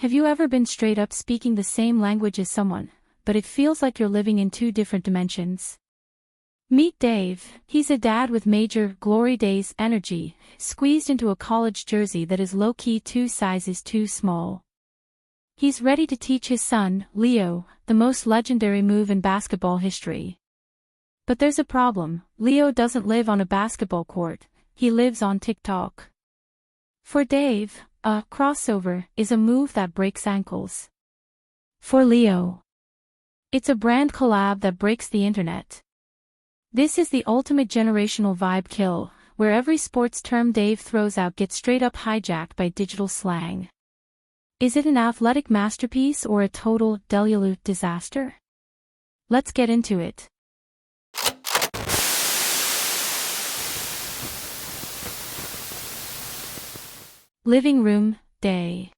Have you ever been straight up speaking the same language as someone, but it feels like you're living in two different dimensions? Meet Dave. He's a dad with major glory days energy, squeezed into a college jersey that is low-key 2 sizes too small. He's ready to teach his son, Leo, the most legendary move in basketball history. But there's a problem. Leo doesn't live on a basketball court, he lives on TikTok. For Dave, a crossover is a move that breaks ankles. For Leo, it's a brand collab that breaks the internet. This is the ultimate generational vibe kill, where every sports term Dave throws out gets straight up hijacked by digital slang. Is it an athletic masterpiece or a total deluge disaster? Let's get into it. Living Room Day.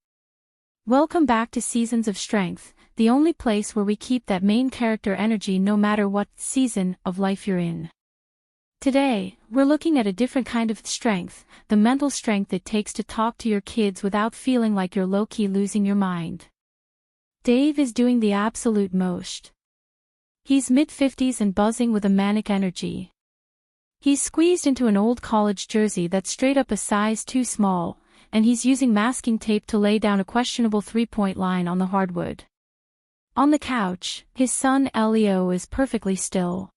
Welcome back to Seasons of Strength, the only place where we keep that main character energy no matter what season of life you're in. Today, we're looking at a different kind of strength, the mental strength it takes to talk to your kids without feeling like you're low-key losing your mind. Dave is doing the absolute most. He's mid-50s and buzzing with a manic energy. He's squeezed into an old college jersey that's straight up a size too small, and he's using masking tape to lay down a questionable three-point line on the hardwood. On the couch, his son Leo is perfectly still.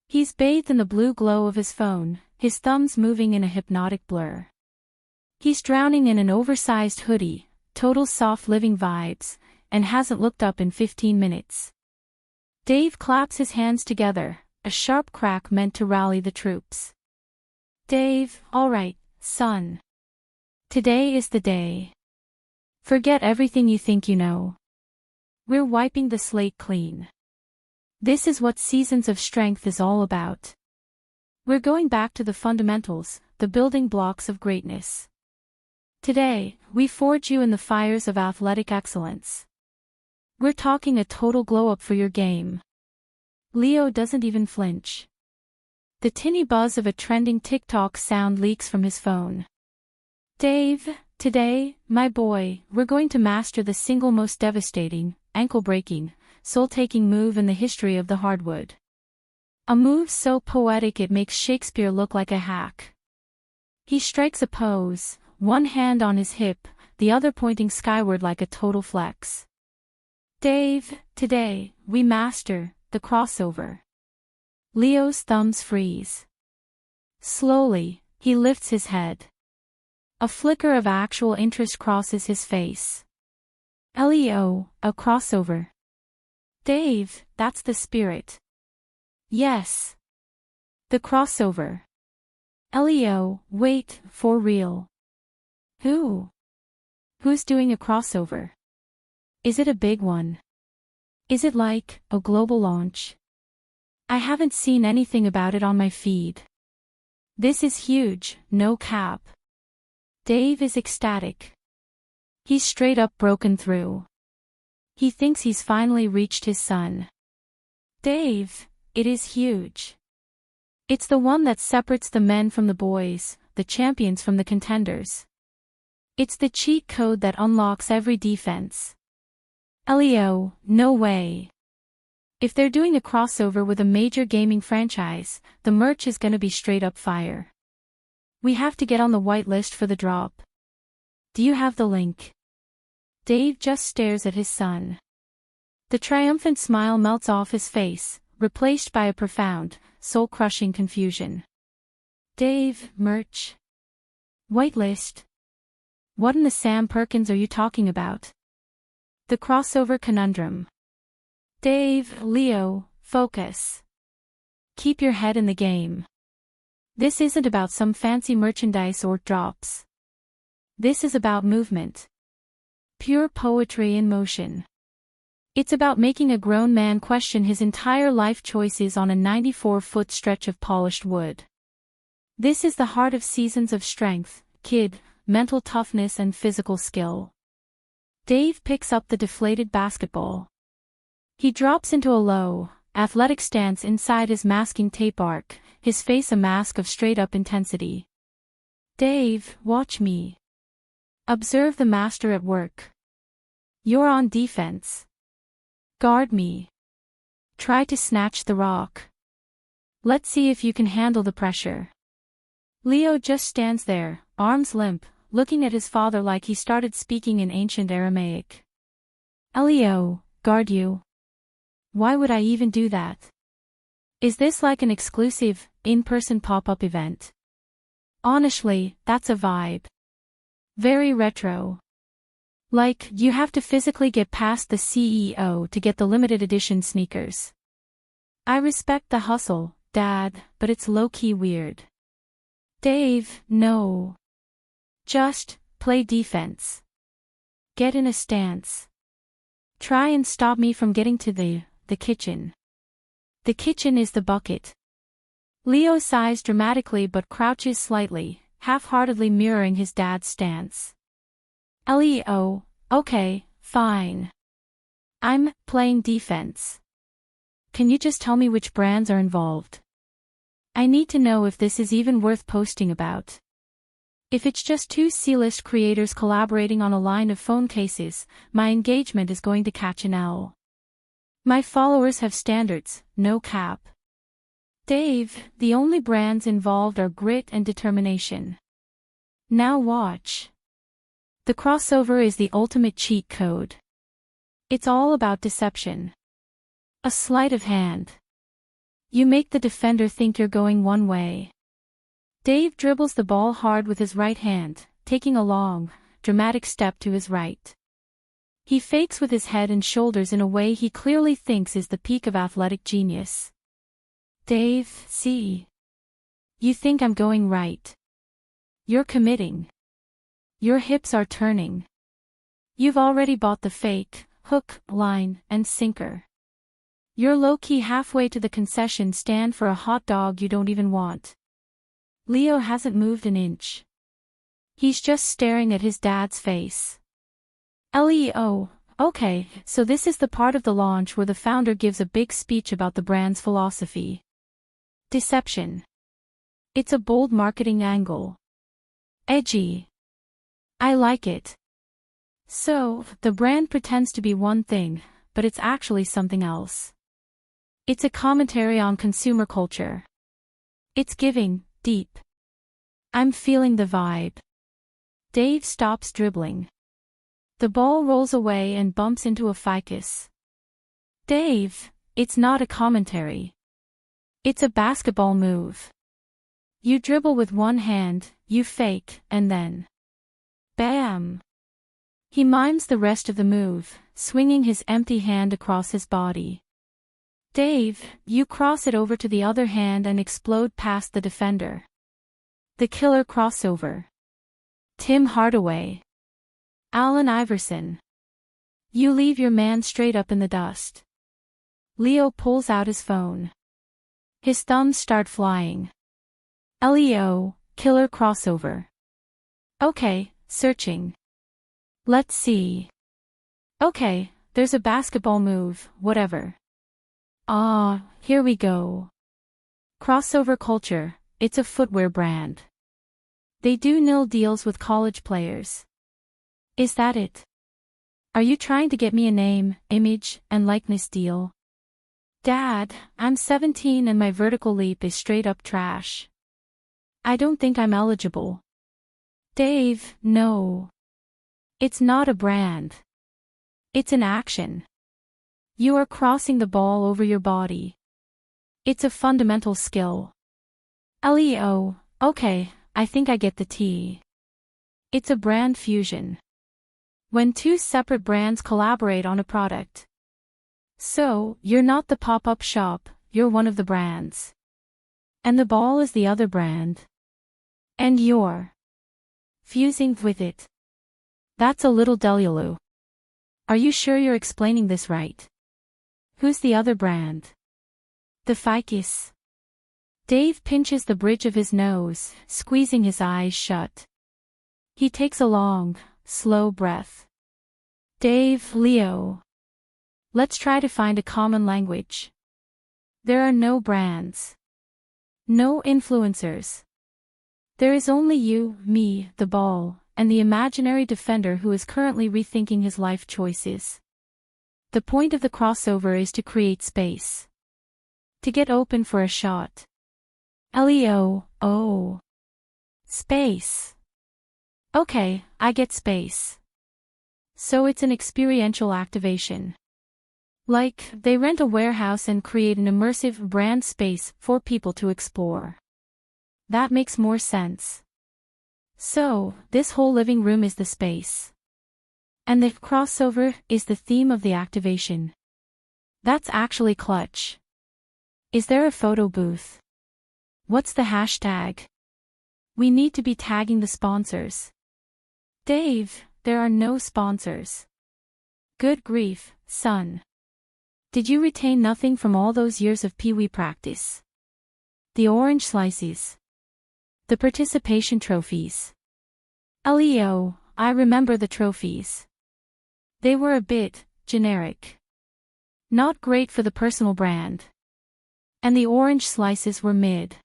He's bathed in the blue glow of his phone, his thumbs moving in a hypnotic blur. He's drowning in an oversized hoodie, total soft living vibes, and hasn't looked up in 15 minutes. Dave claps his hands together, a sharp crack meant to rally the troops. Dave, all right, son. Today is the day. Forget everything you think you know. We're wiping the slate clean. This is what Seasons of Strength is all about. We're going back to the fundamentals, the building blocks of greatness. Today, we forge you in the fires of athletic excellence. We're talking a total glow-up for your game. Leo doesn't even flinch. The tinny buzz of a trending TikTok sound leaks from his phone. Dave, today, my boy, we're going to master the single most devastating, ankle-breaking, soul-taking move in the history of the hardwood. A move so poetic it makes Shakespeare look like a hack. He strikes a pose, one hand on his hip, the other pointing skyward like a total flex. Dave, today, we master the crossover. Leo's thumbs freeze. Slowly, he lifts his head. A flicker of actual interest crosses his face. Leo, a crossover. Dave, that's the spirit. Yes. The crossover. Leo, wait, for real. Who? Who's doing a crossover? Is it a big one? Is it like a global launch? I haven't seen anything about it on my feed. This is huge, no cap. Dave is ecstatic. He's straight up broken through. He thinks he's finally reached his son. Dave, it is huge. It's the one that separates the men from the boys, the champions from the contenders. It's the cheat code that unlocks every defense. Leo, no way. If they're doing a crossover with a major gaming franchise, the merch is gonna be straight up fire. We have to get on the whitelist for the drop. Do you have the link? Dave just stares at his son. The triumphant smile melts off his face, replaced by a profound, soul-crushing confusion. Dave, merch? Whitelist? What in the Sam Perkins are you talking about? The crossover conundrum. Dave, Leo, focus. Keep your head in the game. This isn't about some fancy merchandise or drops. This is about movement. Pure poetry in motion. It's about making a grown man question his entire life choices on a 94-foot stretch of polished wood. This is the heart of Seasons of Strength, kid, mental toughness and physical skill. Dave picks up the deflated basketball. He drops into a low, athletic stance inside his masking tape arc, his face a mask of straight-up intensity. Dave, watch me. Observe the master at work. You're on defense. Guard me. Try to snatch the rock. Let's see if you can handle the pressure. Leo just stands there, arms limp, looking at his father like he started speaking in ancient Aramaic. Leo, guard you? Why would I even do that? Is this like an exclusive, in-person pop-up event? Honestly, that's a vibe. Very retro. Like, you have to physically get past the CEO to get the limited edition sneakers. I respect the hustle, Dad, but it's low-key weird. Dave, no. Just, play defense. Get in a stance. Try and stop me from getting to the kitchen. The kitchen is the bucket. Leo sighs dramatically but crouches slightly, half-heartedly mirroring his dad's stance. Leo, okay, fine. I'm playing defense. Can you just tell me which brands are involved? I need to know if this is even worth posting about. If it's just two C-list creators collaborating on a line of phone cases, my engagement is going to catch an L. My followers have standards, no cap. Dave, the only brands involved are grit and determination. Now watch. The crossover is the ultimate cheat code. It's all about deception. A sleight of hand. You make the defender think you're going one way. Dave dribbles the ball hard with his right hand, taking a long, dramatic step to his right. He fakes with his head and shoulders in a way he clearly thinks is the peak of athletic genius. Dave, see. You think I'm going right. You're committing. Your hips are turning. You've already bought the fake, hook, line, and sinker. You're low-key halfway to the concession stand for a hot dog you don't even want. Leo hasn't moved an inch. He's just staring at his dad's face. Leo, okay, so this is the part of the launch where the founder gives a big speech about the brand's philosophy. Deception. It's a bold marketing angle. Edgy. I like it. So, the brand pretends to be one thing, but it's actually something else. It's a commentary on consumer culture. It's giving, deep. I'm feeling the vibe. Dave stops dribbling. The ball rolls away and bumps into a ficus. Dave, it's not a commentary. It's a basketball move. You dribble with one hand, you fake, and then... Bam! He mimes the rest of the move, swinging his empty hand across his body. Dave, you cross it over to the other hand and explode past the defender. The killer crossover. Tim Hardaway. Allen Iverson. You leave your man straight up in the dust. Leo pulls out his phone. His thumbs start flying. Leo, killer crossover. Okay, searching. Let's see. Okay, there's a basketball move, whatever. Ah, here we go. Crossover culture, it's a footwear brand. They do nil deals with college players. Is that it? Are you trying to get me a name, image, and likeness deal? Dad, I'm 17 and my vertical leap is straight up trash. I don't think I'm eligible. Dave, no. It's not a brand. It's an action. You are crossing the ball over your body. It's a fundamental skill. Leo, okay, I think I get the tea. It's a brand fusion. When two separate brands collaborate on a product. So, you're not the pop-up shop, you're one of the brands. And the ball is the other brand. And you're fusing with it. That's a little delulu. Are you sure you're explaining this right? Who's the other brand? The ficus. Dave pinches the bridge of his nose, squeezing his eyes shut. He takes a long, slow breath. Dave, Leo. Let's try to find a common language. There are no brands. No influencers. There is only you, me, the ball, and the imaginary defender who is currently rethinking his life choices. The point of the crossover is to create space. To get open for a shot. Leo, oh. Space. Okay, I get space. So it's an experiential activation. Like, they rent a warehouse and create an immersive brand space for people to explore. That makes more sense. So, this whole living room is the space. And the crossover is the theme of the activation. That's actually clutch. Is there a photo booth? What's the hashtag? We need to be tagging the sponsors. Dave, there are no sponsors. Good grief, son. Did you retain nothing from all those years of Pee-wee practice? The orange slices. The participation trophies. Leo, I remember the trophies. They were a bit generic. Not great for the personal brand. And the orange slices were mid.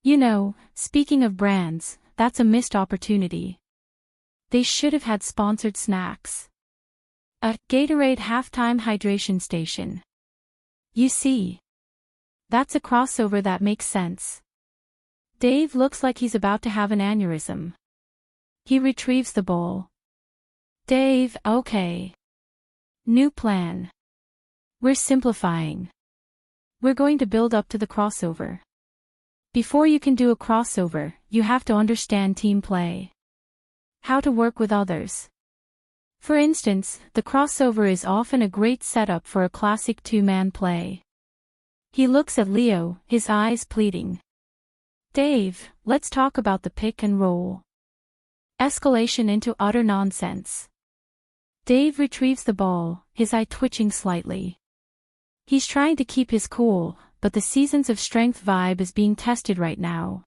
You know, speaking of brands, that's a missed opportunity. They should have had sponsored snacks. A Gatorade halftime hydration station. You see. That's a crossover that makes sense. Dave looks like he's about to have an aneurysm. He retrieves the bowl. Dave, okay. New plan. We're simplifying. We're going to build up to the crossover. Before you can do a crossover, you have to understand team play. How to work with others. For instance, the crossover is often a great setup for a classic two-man play. He looks at Leo, his eyes pleading. Dave, let's talk about the pick and roll. Escalation into utter nonsense. Dave retrieves the ball, his eye twitching slightly. He's trying to keep his cool, but the Seasons of Strength vibe is being tested right now.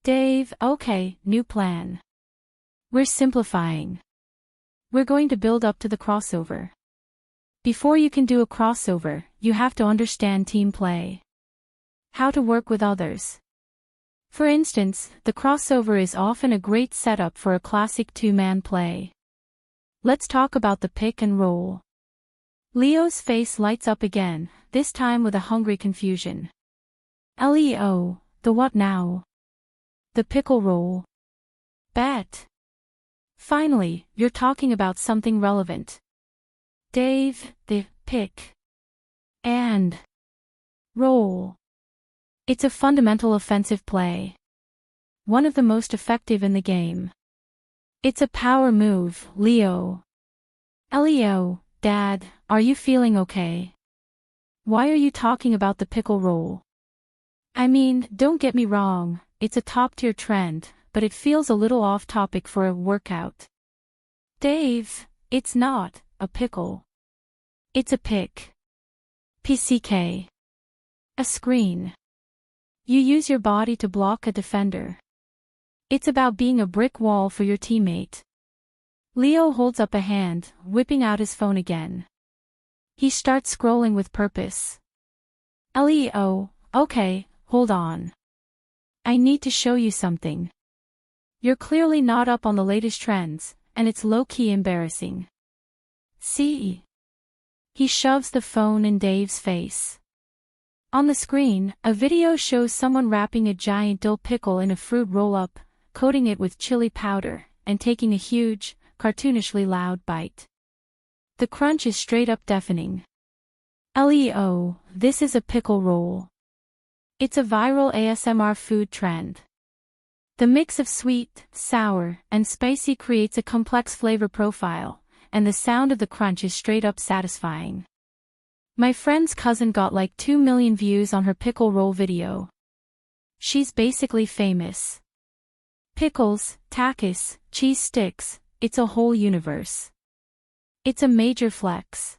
Dave, okay, new plan. We're simplifying. We're going to build up to the crossover. Before you can do a crossover, you have to understand team play. How to work with others. For instance, the crossover is often a great setup for a classic two-man play. Let's talk about the pick and roll. Leo's face lights up again, this time with a hungry confusion. Leo, the what now? The pickle roll. Bet. Finally, you're talking about something relevant. Dave, the pick and roll. It's a fundamental offensive play. One of the most effective in the game. It's a power move, Leo. Leo, Dad, are you feeling okay? Why are you talking about the pickle roll? I mean, don't get me wrong, it's a top-tier trend, but it feels a little off-topic for a workout. Dave, it's not a pickle. It's a pick. PCK. A screen. You use your body to block a defender. It's about being a brick wall for your teammate. Leo holds up a hand, whipping out his phone again. He starts scrolling with purpose. Leo, okay, hold on. I need to show you something. You're clearly not up on the latest trends, and it's low-key embarrassing. See? He shoves the phone in Dave's face. On the screen, a video shows someone wrapping a giant dill pickle in a fruit roll-up, coating it with chili powder, and taking a huge, cartoonishly loud bite. The crunch is straight-up deafening. Leo, this is a pickle roll. It's a viral ASMR food trend. The mix of sweet, sour, and spicy creates a complex flavor profile, and the sound of the crunch is straight-up satisfying. My friend's cousin got like 2 million views on her pickle roll video. She's basically famous. Pickles, tacos, cheese sticks, it's a whole universe. It's a major flex.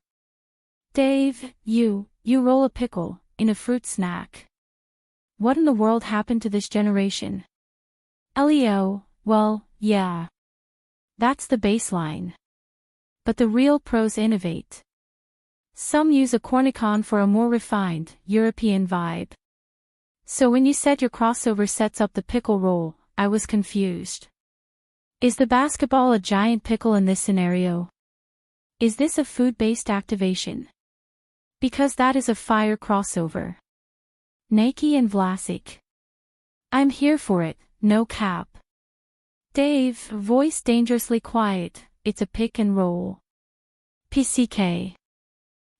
Dave, you roll a pickle, in a fruit snack. What in the world happened to this generation? Leo, well, yeah. That's the baseline. But the real pros innovate. Some use a cornicon for a more refined, European vibe. So when you said your crossover sets up the pickle roll, I was confused. Is the basketball a giant pickle in this scenario? Is this a food-based activation? Because that is a fire crossover. Nike and Vlasic. I'm here for it, no cap. Dave, voice dangerously quiet, it's a pick and roll. PCK.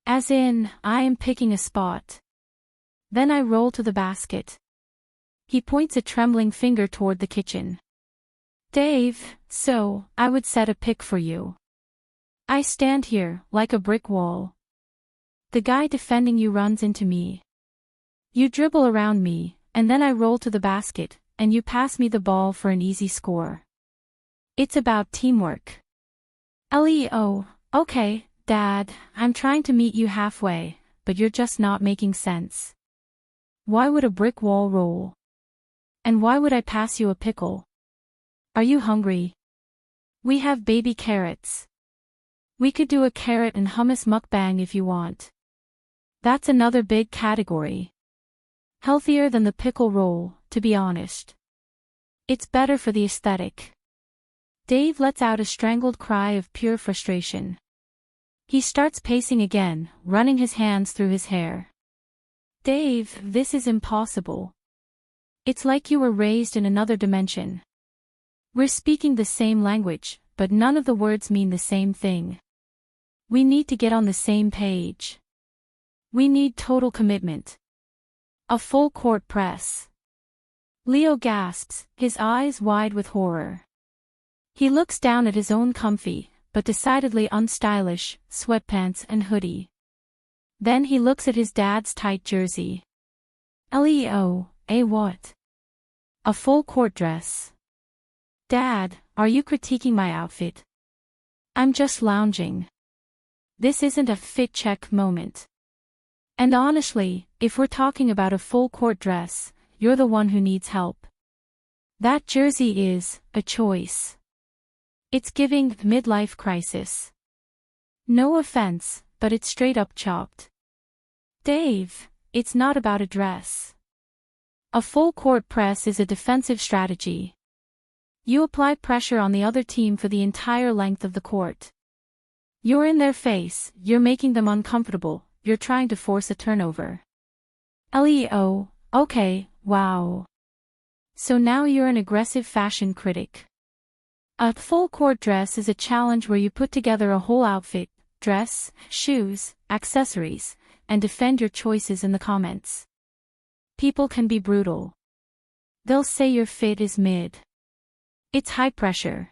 As in, I am picking a spot. Then I roll to the basket. He points a trembling finger toward the kitchen. Dave, so, I would set a pick for you. I stand here, like a brick wall. The guy defending you runs into me. You dribble around me, and then I roll to the basket, and you pass me the ball for an easy score. It's about teamwork. Leo, okay, Dad, I'm trying to meet you halfway, but you're just not making sense. Why would a brick wall roll? And why would I pass you a pickle? Are you hungry? We have baby carrots. We could do a carrot and hummus mukbang if you want. That's another big category. Healthier than the pickle roll, to be honest. It's better for the aesthetic. Dave lets out a strangled cry of pure frustration. He starts pacing again, running his hands through his hair. Dave, this is impossible. It's like you were raised in another dimension. We're speaking the same language, but none of the words mean the same thing. We need to get on the same page. We need total commitment. A full court press. Leo gasps, his eyes wide with horror. He looks down at his own comfy, but decidedly unstylish, sweatpants and hoodie. Then he looks at his dad's tight jersey. Leo, what? A full court dress. Dad, are you critiquing my outfit? I'm just lounging. This isn't a fit check moment. And honestly, if we're talking about a full court dress, you're the one who needs help. That jersey is a choice. It's giving midlife crisis. No offense, but it's straight up chopped. Dave, it's not about a dress. A full court press is a defensive strategy. You apply pressure on the other team for the entire length of the court. You're in their face, you're making them uncomfortable, you're trying to force a turnover. Leo, okay, wow. So now you're an aggressive fashion critic. A full court dress is a challenge where you put together a whole outfit, dress, shoes, accessories, and defend your choices in the comments. People can be brutal. They'll say your fit is mid. It's high pressure.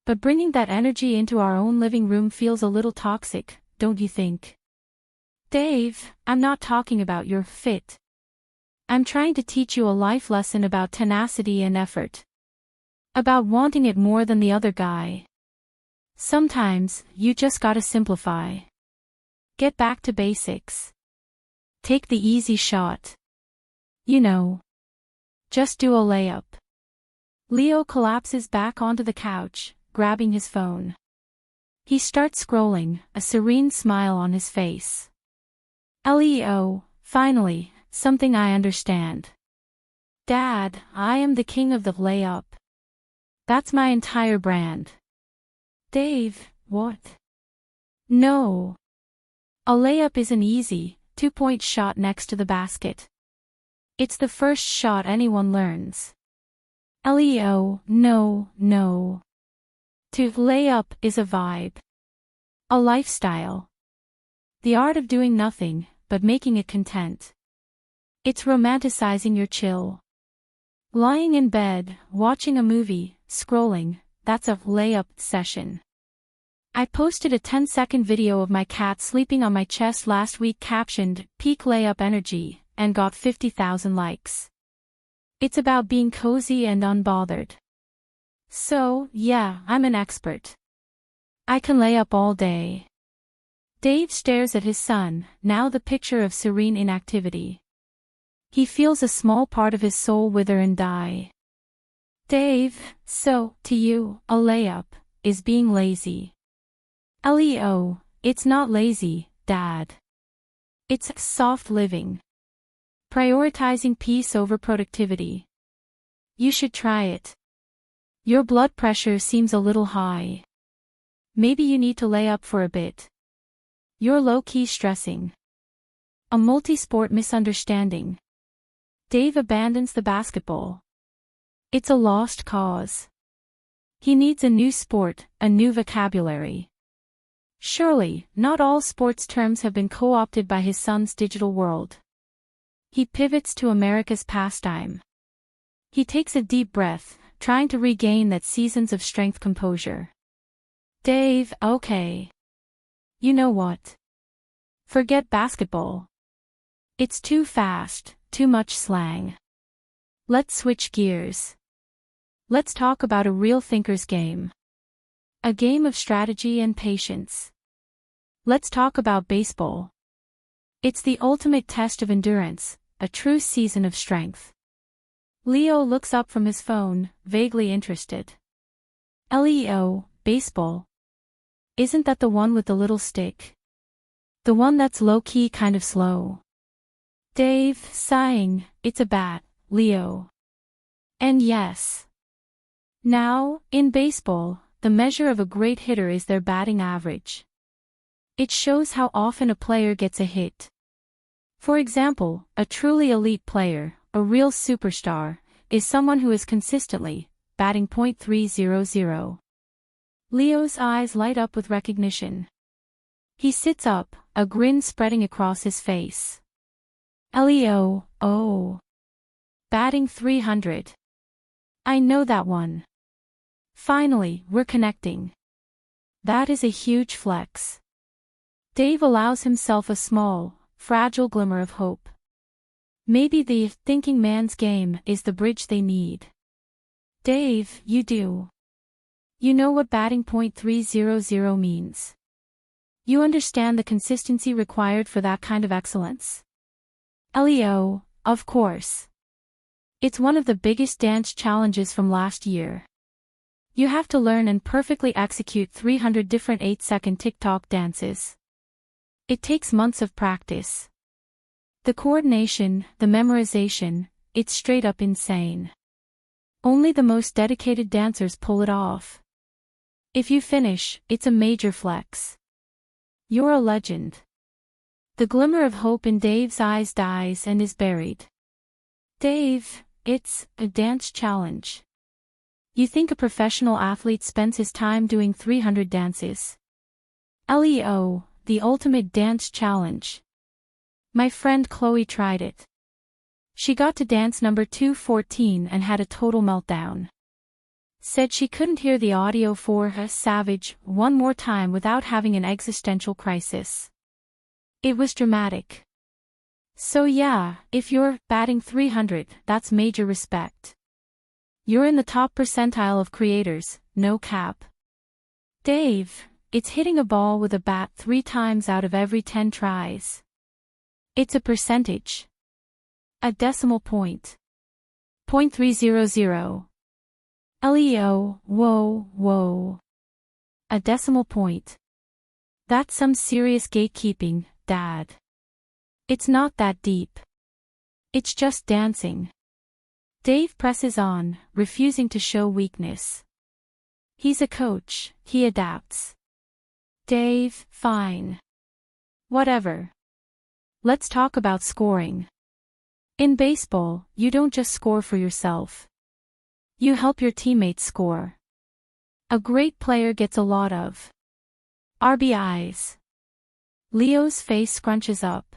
But bringing that energy into our own living room feels a little toxic, don't you think? Dave, I'm not talking about your fit. I'm trying to teach you a life lesson about tenacity and effort. About wanting it more than the other guy. Sometimes, you just gotta simplify. Get back to basics. Take the easy shot. You know. Just do a layup. Leo collapses back onto the couch, grabbing his phone. He starts scrolling, a serene smile on his face. Leo, finally, something I understand. Dad, I am the king of the layup. That's my entire brand. Dave, what? No. A layup is an easy, 2-point shot next to the basket. It's the first shot anyone learns. Leo, no. To lay up is a vibe. A lifestyle. The art of doing nothing, but making it content. It's romanticizing your chill. Lying in bed, watching a movie, scrolling, that's a layup session. I posted a 10-second video of my cat sleeping on my chest last week captioned, "Peak layup energy," and got 50,000 likes. It's about being cozy and unbothered. So, yeah, I'm an expert. I can lay up all day. Dave stares at his son, now the picture of serene inactivity. He feels a small part of his soul wither and die. Dave, so, to you, a layup is being lazy. Leo, it's not lazy, Dad. It's soft living. Prioritizing peace over productivity. You should try it. Your blood pressure seems a little high. Maybe you need to lay up for a bit. You're low-key stressing. A multi-sport misunderstanding. Dave abandons the basketball. It's a lost cause. He needs a new sport, a new vocabulary. Surely, not all sports terms have been co-opted by his son's digital world. He pivots to America's pastime. He takes a deep breath, trying to regain that seasons of strength composure. Dave, okay. You know what? Forget basketball. It's too fast, too much slang. Let's switch gears. Let's talk about a real thinker's game. A game of strategy and patience. Let's talk about baseball. It's the ultimate test of endurance, a true season of strength. Leo looks up from his phone, vaguely interested. Leo, baseball. Isn't that the one with the little stick? The one that's low-key kind of slow. Dave, sighing, it's a bat, Leo. And yes. Now, in baseball, the measure of a great hitter is their batting average. It shows how often a player gets a hit. For example, a truly elite player, a real superstar, is someone who is consistently batting .300. Leo's eyes light up with recognition. He sits up, a grin spreading across his face. Leo, oh. Batting 300. I know that one. Finally, we're connecting. That is a huge flex. Dave allows himself a small, fragile glimmer of hope. Maybe the thinking man's game is the bridge they need. Dave, you do. You know what batting .300 means. You understand the consistency required for that kind of excellence. Leo, of course. It's one of the biggest dance challenges from last year. You have to learn and perfectly execute 300 different 8-second TikTok dances. It takes months of practice. The coordination, the memorization, it's straight up insane. Only the most dedicated dancers pull it off. If you finish, it's a major flex. You're a legend. The glimmer of hope in Dave's eyes dies and is buried. Dave, it's a dance challenge. You think a professional athlete spends his time doing 300 dances? Leo, the ultimate dance challenge. My friend Chloe tried it. She got to dance number 214 and had a total meltdown. Said she couldn't hear the audio for Savage one more time without having an existential crisis. It was dramatic. So yeah, if you're batting 300, that's major respect. You're in the top percentile of creators, no cap. Dave, it's hitting a ball with a bat 3 times out of every 10 tries. It's a percentage. A decimal point. .300. Leo, whoa. A decimal point. That's some serious gatekeeping, Dad. It's not that deep. It's just dancing. Dave presses on, refusing to show weakness. He's a coach, he adapts. Dave, fine. Whatever. Let's talk about scoring. In baseball, you don't just score for yourself. You help your teammates score. A great player gets a lot of RBIs. Leo's face scrunches up.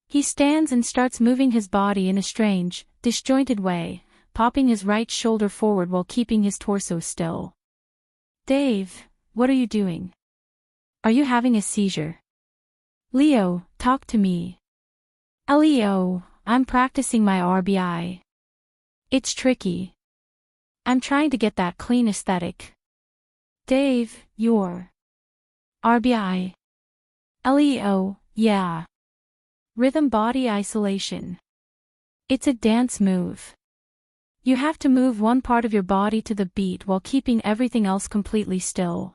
He stands and starts moving his body in a strange, disjointed way, popping his right shoulder forward while keeping his torso still. Dave, what are you doing? Are you having a seizure? Leo, talk to me. Leo, I'm practicing my RBI. It's tricky. I'm trying to get that clean aesthetic. Dave, your RBI. Leo, yeah. Rhythm body isolation. It's a dance move. You have to move one part of your body to the beat while keeping everything else completely still.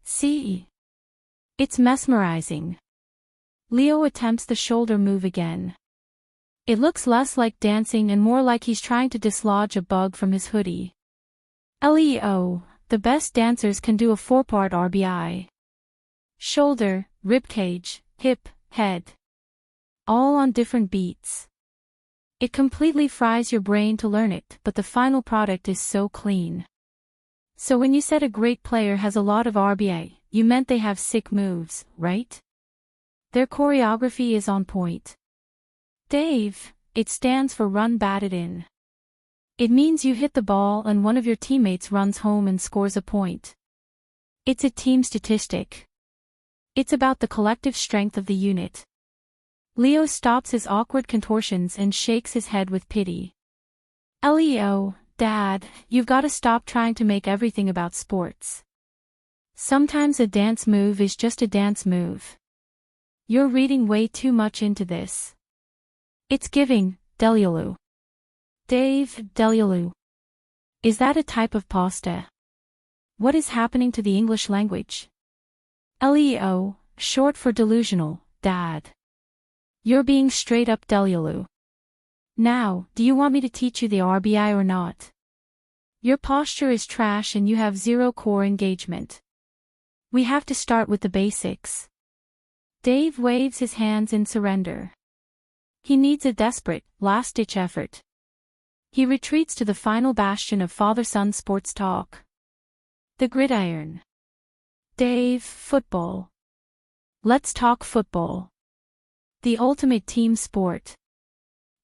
See? It's mesmerizing. Leo attempts the shoulder move again. It looks less like dancing and more like he's trying to dislodge a bug from his hoodie. Leo, the best dancers can do a 4-part RBI. Shoulder, ribcage, hip, head. All on different beats. It completely fries your brain to learn it, but the final product is so clean. So when you said a great player has a lot of RBI, you meant they have sick moves, right? Their choreography is on point. Dave, it stands for run batted in. It means you hit the ball and one of your teammates runs home and scores a point. It's a team statistic. It's about the collective strength of the unit. Leo stops his awkward contortions and shakes his head with pity. Leo, Dad, you've got to stop trying to make everything about sports. Sometimes a dance move is just a dance move. You're reading way too much into this. It's giving, Delulu. Dave, Delulu. Is that a type of pasta? What is happening to the English language? Leo, short for delusional, Dad. You're being straight up Delulu. Now, do you want me to teach you the RBI or not? Your posture is trash and you have zero core engagement. We have to start with the basics. Dave waves his hands in surrender. He needs a desperate, last-ditch effort. He retreats to the final bastion of father-son sports talk. The gridiron. Dave, football. Let's talk football. The ultimate team sport.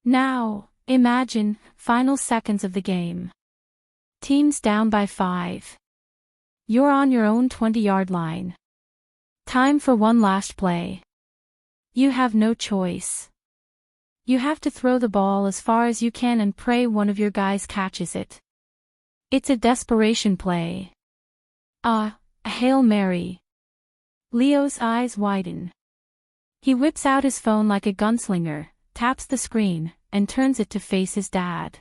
Now, imagine, final seconds of the game. Team's down by 5. You're on your own 20-yard line. Time for one last play. You have no choice. You have to throw the ball as far as you can and pray one of your guys catches it. It's a desperation play. A Hail Mary. Leo's eyes widen. He whips out his phone like a gunslinger, taps the screen, and turns it to face his dad.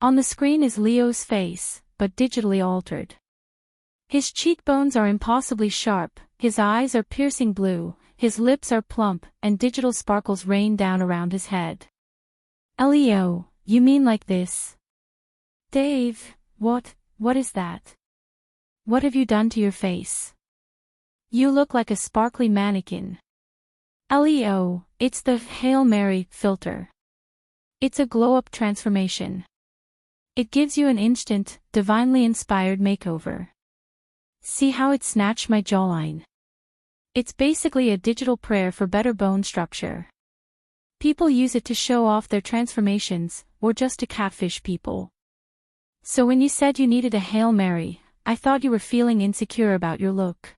On the screen is Leo's face, but digitally altered. His cheekbones are impossibly sharp, his eyes are piercing blue, his lips are plump, and digital sparkles rain down around his head. Leo, you mean like this? Dave, what is that? What have you done to your face? You look like a sparkly mannequin. Leo, it's the Hail Mary filter. It's a glow-up transformation. It gives you an instant, divinely inspired makeover. See how it snatched my jawline? It's basically a digital prayer for better bone structure. People use it to show off their transformations, or just to catfish people. So when you said you needed a Hail Mary, I thought you were feeling insecure about your look.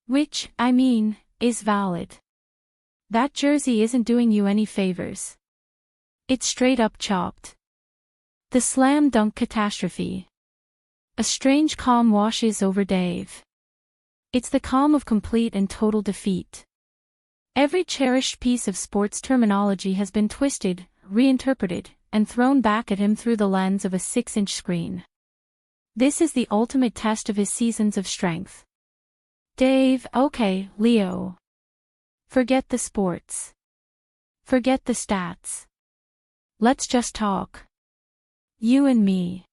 Which, I mean, is valid. That jersey isn't doing you any favors. It's straight up chopped. The slam dunk catastrophe. A strange calm washes over Dave. It's the calm of complete and total defeat. Every cherished piece of sports terminology has been twisted, reinterpreted, and thrown back at him through the lens of a 6-inch screen. This is the ultimate test of his seasons of strength. Dave, okay, Leo. Forget the sports. Forget the stats. Let's just talk. You and me.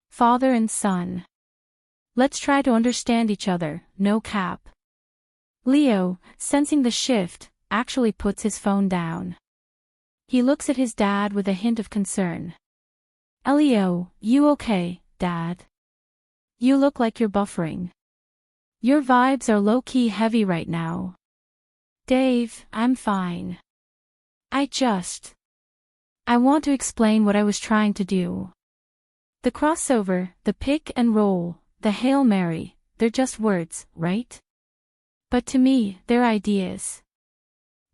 Father and son. Let's try to understand each other, no cap. Leo, sensing the shift, actually puts his phone down. He looks at his dad with a hint of concern. Leo, you okay, Dad? You look like you're buffering. Your vibes are low-key heavy right now. Dave, I'm fine. I want to explain what I was trying to do. The crossover, the pick and roll, the Hail Mary, they're just words, right? But to me, they're ideas.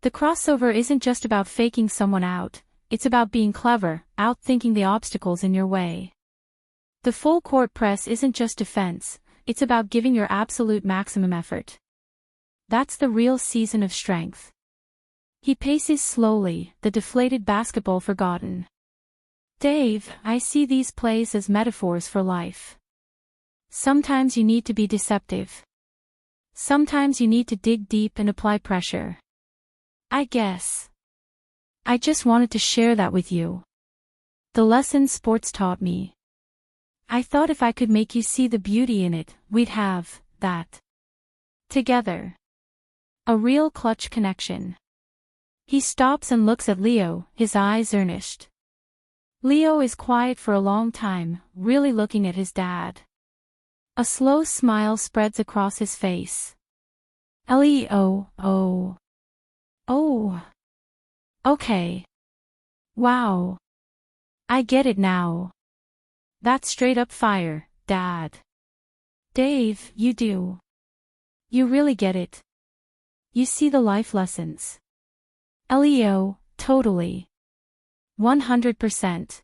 The crossover isn't just about faking someone out, it's about being clever, outthinking the obstacles in your way. The full court press isn't just defense, it's about giving your absolute maximum effort. That's the real season of strength. He paces slowly, the deflated basketball forgotten. Dave, I see these plays as metaphors for life. Sometimes you need to be deceptive. Sometimes you need to dig deep and apply pressure. I guess. I just wanted to share that with you. The lesson sports taught me. I thought if I could make you see the beauty in it, we'd have that together. A real clutch connection. He stops and looks at Leo, his eyes earnest. Leo is quiet for a long time, really looking at his dad. A slow smile spreads across his face. Leo, oh. Oh. Okay. Wow. I get it now. That's straight up fire, Dad. Dave, you do. You really get it. You see the life lessons. Leo, totally. 100%.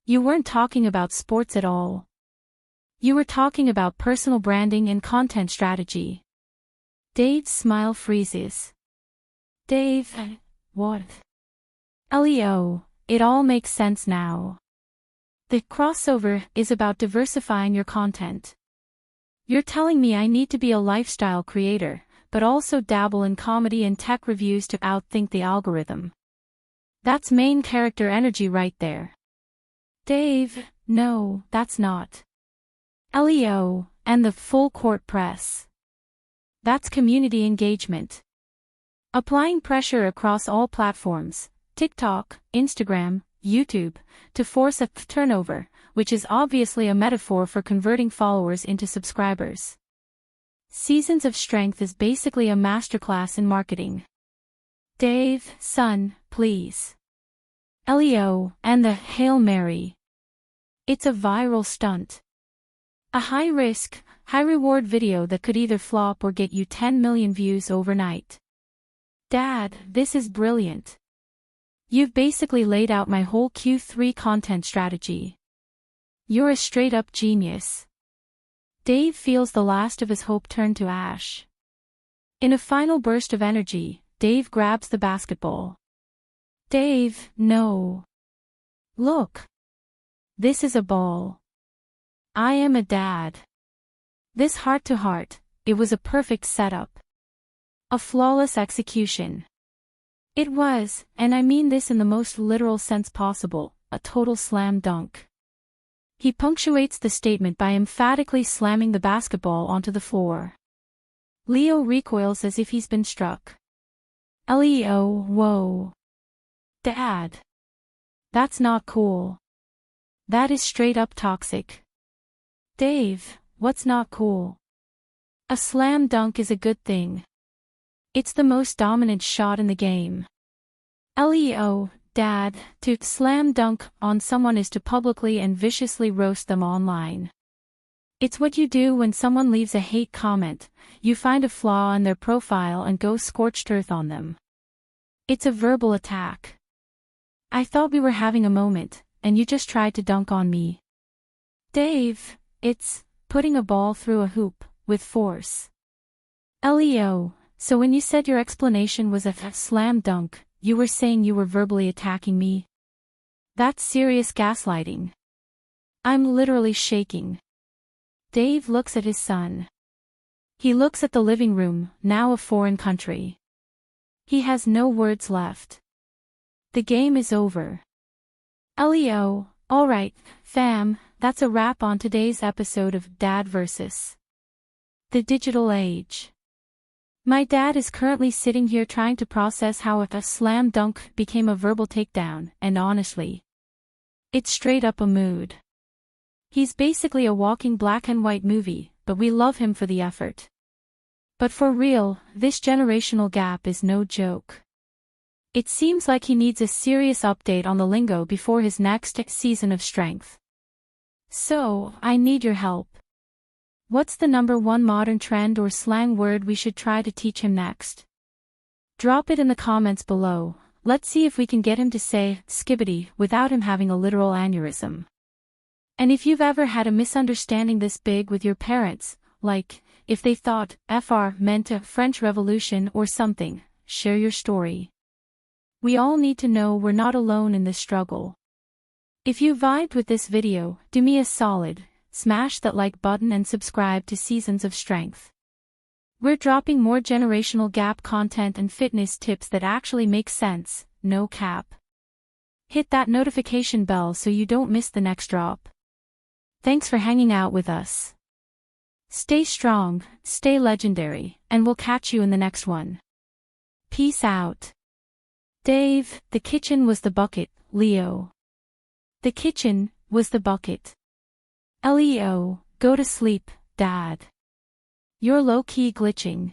You weren't talking about sports at all. You were talking about personal branding and content strategy. Dave's smile freezes. Dave, what? Leo, it all makes sense now. The crossover is about diversifying your content. You're telling me I need to be a lifestyle creator, but also dabble in comedy and tech reviews to outthink the algorithm. That's main character energy right there. Dave, no, that's not. Leo, and the full court press. That's community engagement. Applying pressure across all platforms, TikTok, Instagram, YouTube, to force a turnover, which is obviously a metaphor for converting followers into subscribers. Seasons of Strength is basically a masterclass in marketing. Dave, son, please. Leo, and the Hail Mary. It's a viral stunt. A high-risk, high-reward video that could either flop or get you 10 million views overnight. Dad, this is brilliant. You've basically laid out my whole Q3 content strategy. You're a straight-up genius. Dave feels the last of his hope turn to ash. In a final burst of energy, Dave grabs the basketball. Dave, no. Look. This is a ball. I am a dad. This heart-to-heart, it was a perfect setup. A flawless execution. It was, and I mean this in the most literal sense possible, a total slam dunk. He punctuates the statement by emphatically slamming the basketball onto the floor. Leo recoils as if he's been struck. Leo, whoa. Dad. That's not cool. That is straight up toxic. Dave, what's not cool? A slam dunk is a good thing. It's the most dominant shot in the game. Leo, Dad, to slam dunk on someone is to publicly and viciously roast them online. It's what you do when someone leaves a hate comment, you find a flaw in their profile and go scorched earth on them. It's a verbal attack. I thought we were having a moment, and you just tried to dunk on me. Dave, it's putting a ball through a hoop, with force. Leo, so when you said your explanation was a slam dunk, you were saying you were verbally attacking me? That's serious gaslighting. I'm literally shaking. Dave looks at his son. He looks at the living room, now a foreign country. He has no words left. The game is over. Leo, alright, fam, that's a wrap on today's episode of Dad vs. the Digital Age. My dad is currently sitting here trying to process how a slam dunk became a verbal takedown, and honestly, it's straight up a mood. He's basically a walking black and white movie, but we love him for the effort. But for real, this generational gap is no joke. It seems like he needs a serious update on the lingo before his next season of Strength. So, I need your help. What's the #1 modern trend or slang word we should try to teach him next? Drop it in the comments below. Let's see if we can get him to say skibbity without him having a literal aneurysm. And if you've ever had a misunderstanding this big with your parents, like, if they thought FR meant a French Revolution or something, share your story. We all need to know we're not alone in this struggle. If you vibed with this video, do me a solid. Smash that like button and subscribe to Seasons of Strength. We're dropping more generational gap content and fitness tips that actually make sense, no cap. Hit that notification bell so you don't miss the next drop. Thanks for hanging out with us. Stay strong, stay legendary, and we'll catch you in the next one. Peace out. Dave, the kitchen was the bucket, Leo. The kitchen was the bucket. Leo, go to sleep, Dad. You're low-key glitching.